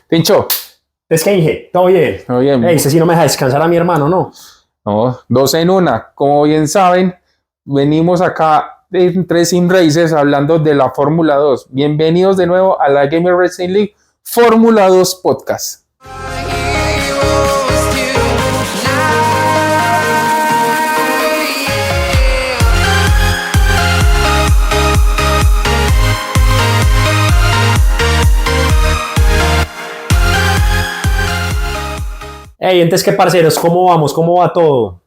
Pincho, Es que dije, todo bien. muy bien. Ey, ese sí no me deja descansar a mi hermano, ¿no? No, dos en una. Como bien saben, venimos acá en Tres Sim Races hablando de la Fórmula 2. Bienvenidos de nuevo a la Gamer Racing League Fórmula 2 Podcast. Ey, entonces, ¿qué parceros? ¿Cómo vamos? ¿Cómo va todo?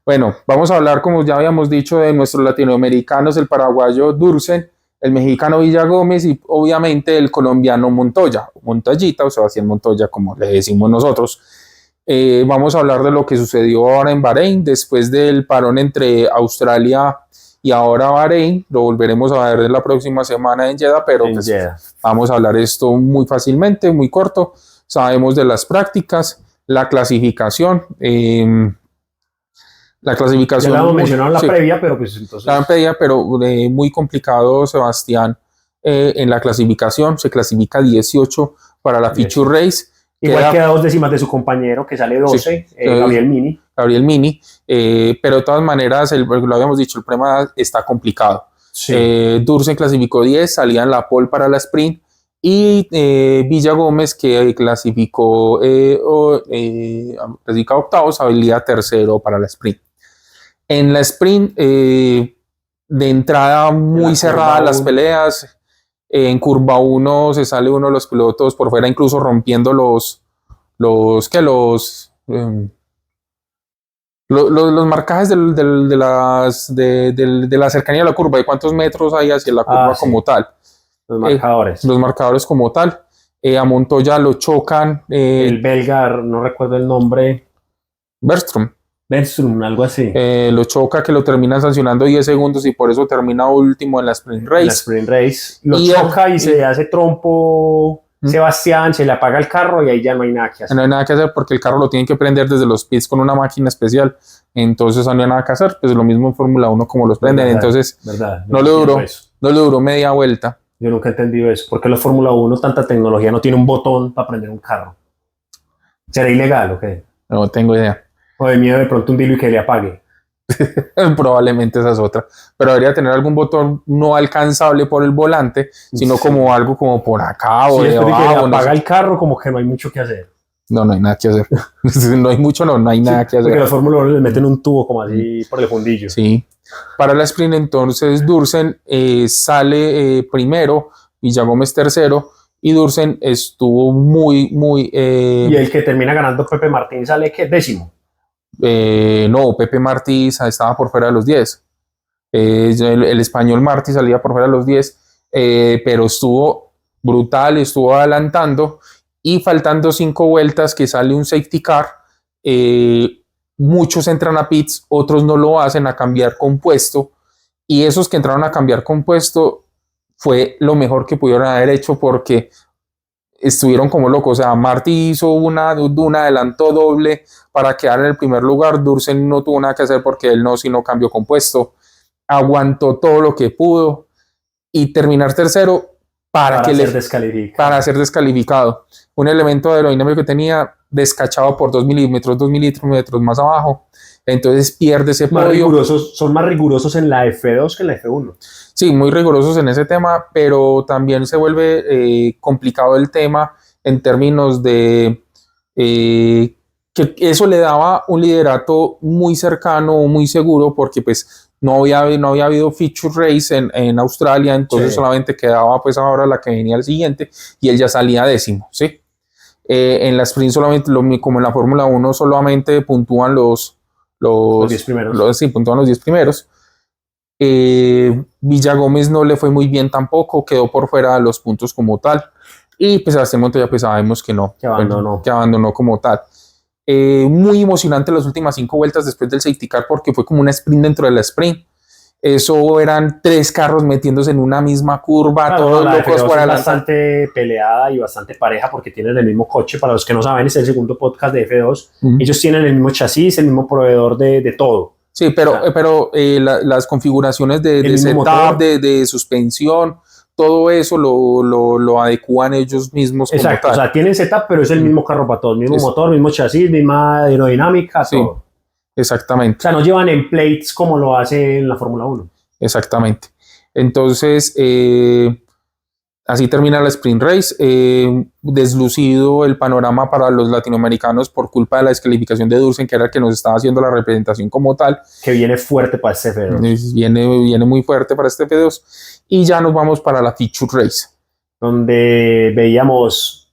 Bueno, vamos a hablar, como ya habíamos dicho, de nuestros latinoamericanos, el paraguayo Dursen, el mexicano Villagómez y obviamente el colombiano Montoya, Montoyita o Sebastián Montoya, como le decimos nosotros. Vamos a hablar de lo que sucedió ahora en Bahrein, después del parón entre Australia y ahora Bahrein. Lo volveremos a ver la próxima semana en Jeddah, pero En pues, Jeddah. vamos a hablar esto muy fácilmente, muy corto. Sabemos de las prácticas, la clasificación. La Ya clasificación. lo hemos mencionado en la Sí, previa, pero pues entonces... la pedía, pero muy complicado, Sebastián, en la clasificación. Se clasifica 18 para la Feature Race. Igual queda 2 décimas de su compañero, que sale 12, Sí, Gabriel Mini. Gabriel Mini, pero de todas maneras, lo habíamos dicho, el problema está complicado. Sí. Dursen clasificó 10, salía en la pole para la sprint, y Villagómez, que clasificó octavo, salía tercero para la sprint. En la sprint, de entrada muy cerrada las peleas. En curva 1 se sale uno de los pilotos por fuera, incluso rompiendo los marcajes de la cercanía de la curva, de cuántos metros hay hacia la curva como tal. Los marcadores. Los marcadores como tal. A Montoya lo chocan. El belga, no recuerdo el nombre. Bergström, algo así. Lo choca, que lo terminan sancionando 10 segundos y por eso termina último en la sprint race. En la sprint race. Lo choca y se hace trompo Sebastián, se le apaga el carro y ahí ya no hay nada que hacer. No hay nada que hacer porque el carro lo tienen que prender desde los pits con una máquina especial. Entonces no hay nada que hacer. Pues lo mismo en Fórmula 1 como los prenden. Entonces no le duró media vuelta. Yo nunca he entendido eso. ¿Por qué los Fórmula 1, tanta tecnología, no tiene un botón para prender un carro? ¿Será ilegal o qué? No tengo idea. O de miedo de pronto un dealer que le apague. Probablemente esa es otra. Pero debería tener algún botón no alcanzable por el volante, sino como algo como por acá o de abajo. Que le apaga el carro, como que no hay mucho que hacer. No hay nada que hacer. No hay mucho, no hay nada que hacer. Porque los Fórmula 1 le meten un tubo como así por el fundillo. Sí. Para la sprint, entonces, Dursen sale primero, Villagómez tercero, y Dursen estuvo muy... Y el que termina ganando, Pepe Martín, sale ¿qué? Décimo. No, Pepe Martí estaba por fuera de los 10. El español Martí salía por fuera de los 10, pero estuvo brutal, estuvo adelantando, y faltando 5 vueltas que sale un safety car, muchos entran a pits, otros no lo hacen, a cambiar compuesto, y esos que entraron a cambiar compuesto fue lo mejor que pudieron haber hecho porque estuvieron como locos. O sea, Martí hizo un adelanto doble para quedar en el primer lugar. Dursen no tuvo nada que hacer porque él sino cambió compuesto, aguantó todo lo que pudo y terminar tercero para ser descalificado. Un elemento aerodinámico que tenía descachado por 2 milímetros más abajo, entonces pierde ese podio. Son más rigurosos en la F2 que en la F1. Sí, muy rigurosos en ese tema, pero también se vuelve complicado el tema en términos de que eso le daba un liderato muy cercano, muy seguro, porque pues no había habido feature race en Australia, entonces solamente quedaba pues ahora la que venía al siguiente y él ya salía décimo, ¿sí? En la sprint solamente, como en la Fórmula 1, solamente puntúan los 10 primeros. Puntúan los 10 primeros. Villagómez no le fue muy bien tampoco, quedó por fuera de los puntos como tal, y pues Sebastián Montoya pues sabemos que no, que abandonó como tal. Muy emocionante las últimas 5 vueltas después del safety car porque fue como una sprint dentro de la sprint. Eso eran 3 carros metiéndose en una misma curva, todos locos por adelante. Bastante peleada y bastante pareja porque tienen el mismo coche. Para los que no saben, es el segundo podcast de F2. Ellos tienen el mismo chasis, el mismo proveedor de todo. Sí, pero las configuraciones de setup, de suspensión, todo eso lo adecúan ellos mismos. Exacto, o sea, tienen setup, pero es el mismo carro para todos, mismo motor, mismo chasis, misma aerodinámica, sí, todo. Exactamente. O sea, no llevan en plates como lo hace en la Fórmula 1. Exactamente. Entonces, así termina la Sprint Race, deslucido el panorama para los latinoamericanos por culpa de la descalificación de Dursen, que era el que nos estaba haciendo la representación como tal. Que viene fuerte para este F2. Viene muy fuerte para este F2. Y ya nos vamos para la Feature Race. Donde veíamos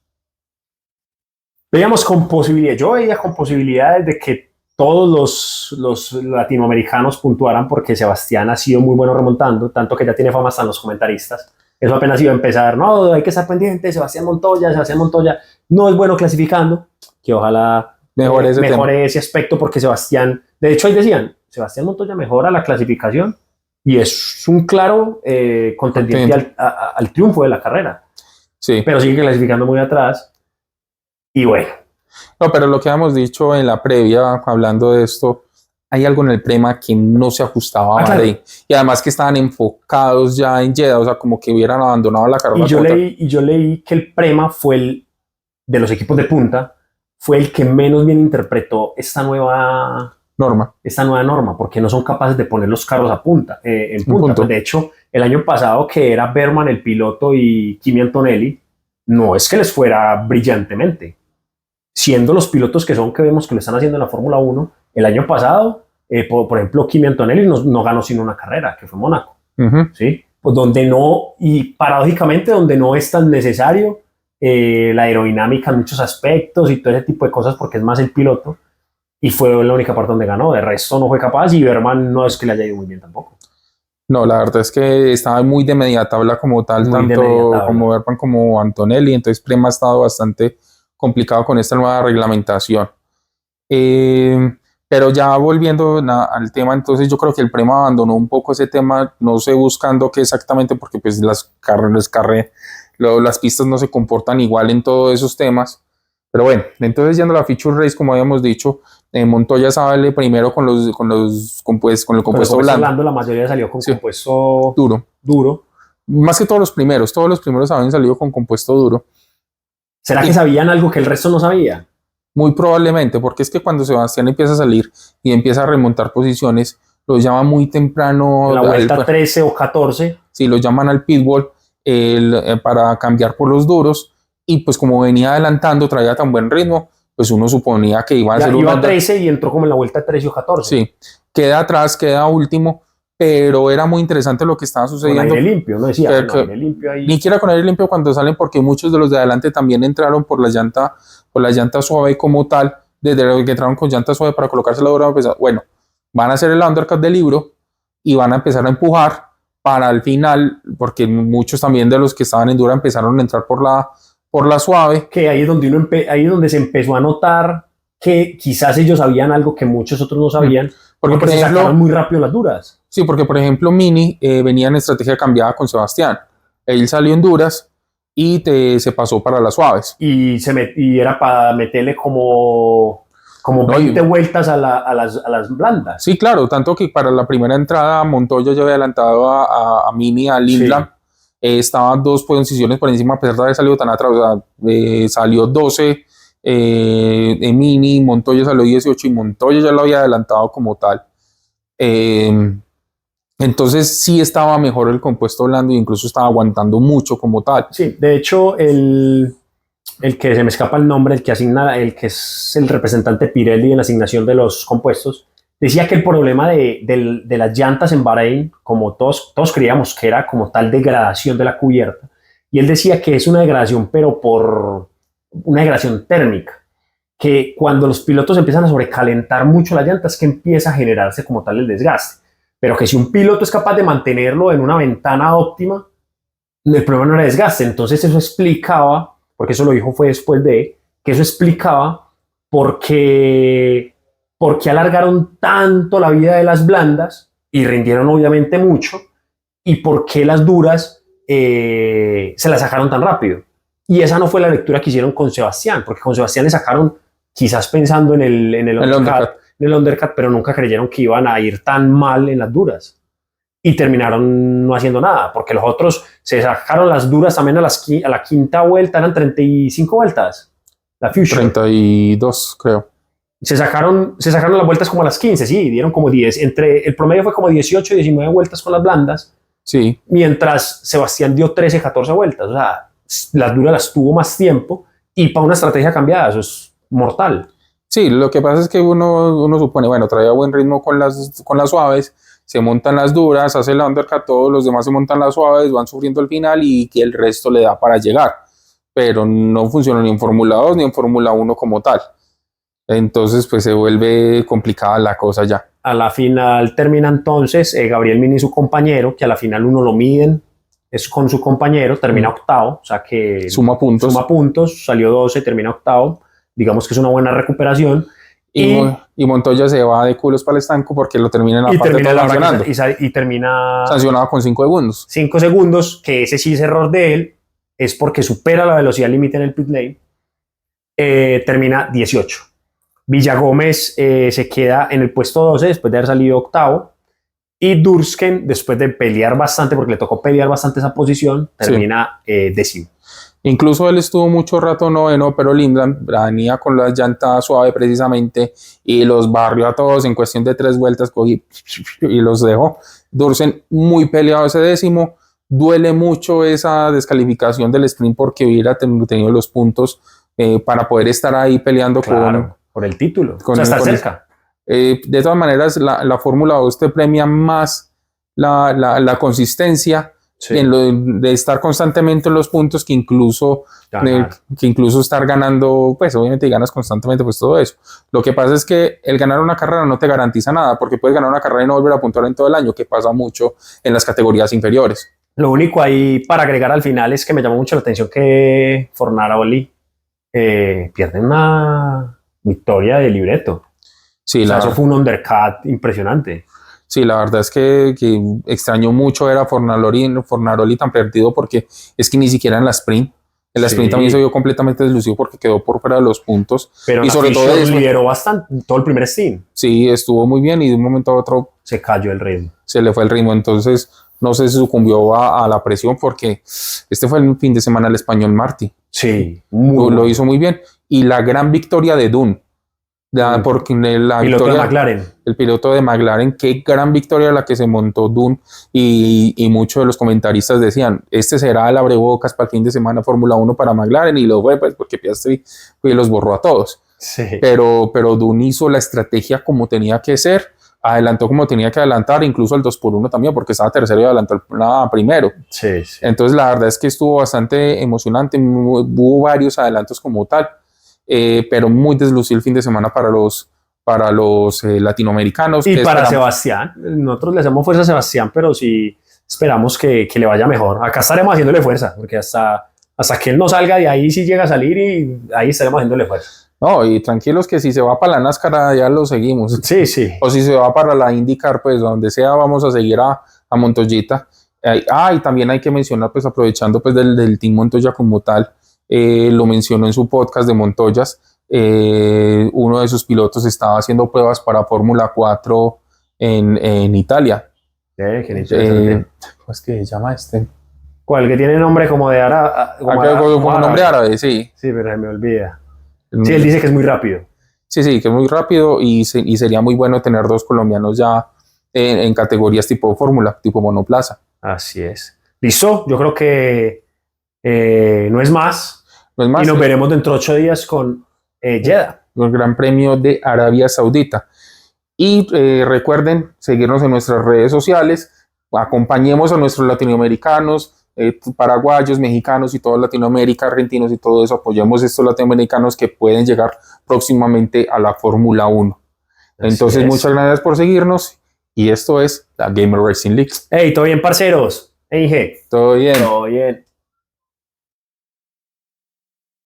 con posibilidades, yo veía con posibilidades de que todos los latinoamericanos puntuaran, porque Sebastián ha sido muy bueno remontando, tanto que ya tiene fama hasta en los comentaristas. Eso apenas iba a empezar, no, hay que estar pendiente, Sebastián Montoya no es bueno clasificando, que ojalá mejore ese aspecto, porque Sebastián, de hecho ahí decían, Sebastián Montoya mejora la clasificación y es un claro contendiente al triunfo de la carrera. Sí. Pero sigue clasificando muy atrás y bueno. No, pero lo que habíamos dicho en la previa, hablando de esto, hay algo en el Prema que no se ajustaba a Bahrein. Claro. Y además que estaban enfocados ya en Jeddah, o sea, como que hubieran abandonado la carrera. Y yo leí que el Prema fue de los equipos de punta, fue el que menos bien interpretó esta nueva norma, porque no son capaces de poner los carros a punta, en punta. Pues de hecho, el año pasado, que era Berman el piloto y Kimi Antonelli, no es que les fuera brillantemente. Siendo los pilotos que vemos que lo están haciendo en la Fórmula 1, el año pasado, por ejemplo, Kimi Antonelli no ganó sino una carrera, que fue Mónaco. ¿Sí? Pues donde no, y paradójicamente, donde no es tan necesario la aerodinámica en muchos aspectos y todo ese tipo de cosas, porque es más el piloto, y fue la única parte donde ganó. De resto no fue capaz, y Berman no es que le haya ido muy bien tampoco. No, la verdad es que estaba muy de media tabla como tal, muy tanto como Berman como Antonelli, entonces Prema ha estado bastante complicado con esta nueva reglamentación. Pero ya volviendo al tema, entonces yo creo que el Prema abandonó un poco ese tema, no sé buscando qué exactamente, porque pues las pistas no se comportan igual en todos esos temas. Pero bueno, entonces yendo a la Feature Race, como habíamos dicho, Montoya sale primero con el compuesto blando. La mayoría salió con compuesto duro. Más que todos los primeros habían salido con compuesto duro. ¿Será que sabían algo que el resto no sabía? Muy probablemente, porque es que cuando Sebastián empieza a salir y empieza a remontar posiciones, lo llaman muy temprano. En la vuelta 13 o 14. Sí, lo llaman al pitbull para cambiar por los duros, y pues como venía adelantando, traía tan buen ritmo, pues uno suponía que iba a ser iba a 13 y entró como en la vuelta 13 o 14. Sí, queda atrás, queda último, pero era muy interesante lo que estaba sucediendo. Con aire limpio, no decía, aire limpio ahí. Ni siquiera con aire limpio cuando salen, porque muchos de los de adelante también entraron por la llanta suave como tal, desde los que entraron con llanta suave para colocarse la dura, pues, bueno, van a hacer el undercut del libro y van a empezar a empujar para el final, porque muchos también de los que estaban en dura empezaron a entrar por la suave. Que ahí es donde se empezó a notar que quizás ellos sabían algo que muchos otros no sabían, porque por ejemplo, se sacaron muy rápido las duras. Sí, porque por ejemplo Mini venía en estrategia cambiada con Sebastián. Él salió en duras y se pasó para las suaves. Y era para meterle como 20 vueltas a las blandas. Sí, claro, tanto que para la primera entrada Montoya ya había adelantado a Mini, a Lindblom. Sí. Estaban 2 posiciones por encima, a pesar de haber salido tan atrás. O sea, salió 12 de Mini, Montoya salió 18 y Montoya ya lo había adelantado como tal. Entonces sí estaba mejor el compuesto blando e incluso estaba aguantando mucho como tal. Sí, de hecho el que se me escapa el nombre, el que es el representante Pirelli en la asignación de los compuestos, decía que el problema de las llantas en Bahrein, como todos creíamos que era como tal degradación de la cubierta, y él decía que es una degradación, pero por una degradación térmica, que cuando los pilotos empiezan a sobrecalentar mucho las llantas, que empieza a generarse como tal el desgaste, pero que si un piloto es capaz de mantenerlo en una ventana óptima, el problema no era desgaste. Entonces eso explicaba, porque eso lo dijo fue después que eso explicaba por qué alargaron tanto la vida de las blandas y rindieron obviamente mucho, y por qué las duras se las sacaron tan rápido. Y esa no fue la lectura que hicieron con Sebastián, porque con Sebastián le sacaron quizás pensando en el undercut, pero nunca creyeron que iban a ir tan mal en las duras. y terminaron no haciendo nada, porque los otros se sacaron las duras también a la quinta vuelta, eran 35 vueltas, la Fusion. 32, creo. Se sacaron las vueltas como a las 15, sí, dieron como 10, el promedio fue como 18 y 19 vueltas con las blandas, Sí. mientras Sebastián dio 13, 14 vueltas, o sea, las duras las tuvo más tiempo, y para una estrategia cambiada, eso es mortal. Sí, lo que pasa es que uno supone, bueno, traía buen ritmo con las suaves, se montan las duras, hace el undercut, todos los demás se montan las suaves, van sufriendo el final y que el resto le da para llegar. Pero no funciona ni en Fórmula 2 ni en Fórmula 1 como tal. Entonces, pues se vuelve complicada la cosa ya. A la final termina entonces Gabriel Mini, su compañero, que a la final uno lo miden, es con su compañero, termina octavo, o sea que Suma puntos. salió 12, termina octavo, digamos que es una buena recuperación. Y Montoya se va de culos para el estanco porque lo termina en la parte sancionando. Y termina sancionado con 5 segundos. 5 segundos, que ese sí es error de él, es porque supera la velocidad límite en el pit lane. Termina 18. Villagómez se queda en el puesto 12 después de haber salido octavo. Y Dursken, después de pelear bastante, porque le tocó pelear bastante esa posición, termina décimo. Incluso él estuvo mucho rato noveno, pero Lindland venía con las llantas suave precisamente y los barrió a todos en cuestión de 3 vueltas, cogí y los dejó. Dursen muy peleado ese décimo. Duele mucho esa descalificación del sprint porque hubiera tenido los puntos para poder estar ahí peleando por el título, o sea, estar cerca. De todas maneras, la Fórmula 2 te premia más la consistencia, sí, de estar constantemente en los puntos que incluso estar ganando, pues obviamente ganas constantemente pues todo eso. Lo que pasa es que el ganar una carrera no te garantiza nada, porque puedes ganar una carrera y no volver a puntuar en todo el año, que pasa mucho en las categorías inferiores. Lo único ahí para agregar al final es que me llamó mucho la atención que Fornaroli pierde una victoria de libreto. Sí, o sea, eso fue un undercut impresionante. Sí, la verdad es que extrañó mucho ver a Fornaroli tan perdido porque es que ni siquiera en la sprint. En la sprint también se vio completamente deslucido porque quedó por fuera de los puntos. Pero y sobre todo lideró bastante todo el primer stint. Sí, estuvo muy bien y de un momento a otro se cayó el ritmo. Se le fue el ritmo, entonces no se sucumbió a la presión porque este fue el fin de semana el español Martí. Sí, lo hizo muy bien. Y la gran victoria de Dunne. Porque el piloto de McLaren, qué gran victoria la que se montó Dunne, y muchos de los comentaristas decían, este será el abrebocas para el fin de semana Fórmula 1 para McLaren, y lo fue pues, porque Piastri los borró a todos. Sí. Pero Dunne hizo la estrategia como tenía que ser, adelantó como tenía que adelantar, incluso al 2x1 también, porque estaba tercero y adelantó primero. Sí. Entonces la verdad es que estuvo bastante emocionante, hubo varios adelantos como tal. Pero muy deslucido el fin de semana para los latinoamericanos. Y para Sebastián, nosotros le hacemos fuerza a Sebastián, pero sí esperamos que le vaya mejor. Acá estaremos haciéndole fuerza, porque hasta que él no salga de ahí, sí llega a salir y ahí estaremos haciéndole fuerza. No, y tranquilos que si se va para la NASCAR ya lo seguimos. Sí, sí. O si se va para la IndyCar, pues donde sea vamos a seguir a Montoyita. Y también hay que mencionar, pues aprovechando pues del Team Montoya como tal, lo mencionó en su podcast de Montoyas, uno de sus pilotos estaba haciendo pruebas para Fórmula 4 en Italia. ¿Cómo es que se llama este? ¿Cuál? Que tiene nombre como de árabe. Como nombre árabe, sí. Sí, pero se me olvida. Sí, él dice que es muy rápido. Sí, que es muy rápido y sería muy bueno tener 2 colombianos ya en categorías tipo Fórmula, tipo monoplaza. Así es. Listo, yo creo que no es más. Y nos veremos dentro de 8 días con Jeddah. El Gran Premio de Arabia Saudita. Y recuerden seguirnos en nuestras redes sociales. Acompañemos a nuestros latinoamericanos, paraguayos, mexicanos y toda Latinoamérica, argentinos y todo eso. Apoyemos a estos latinoamericanos que pueden llegar próximamente a la Fórmula 1. Entonces, muchas gracias por seguirnos. Y esto es la Gamer Racing League. Hey, ¿todo bien, parceros? Hey, todo bien. Todo bien.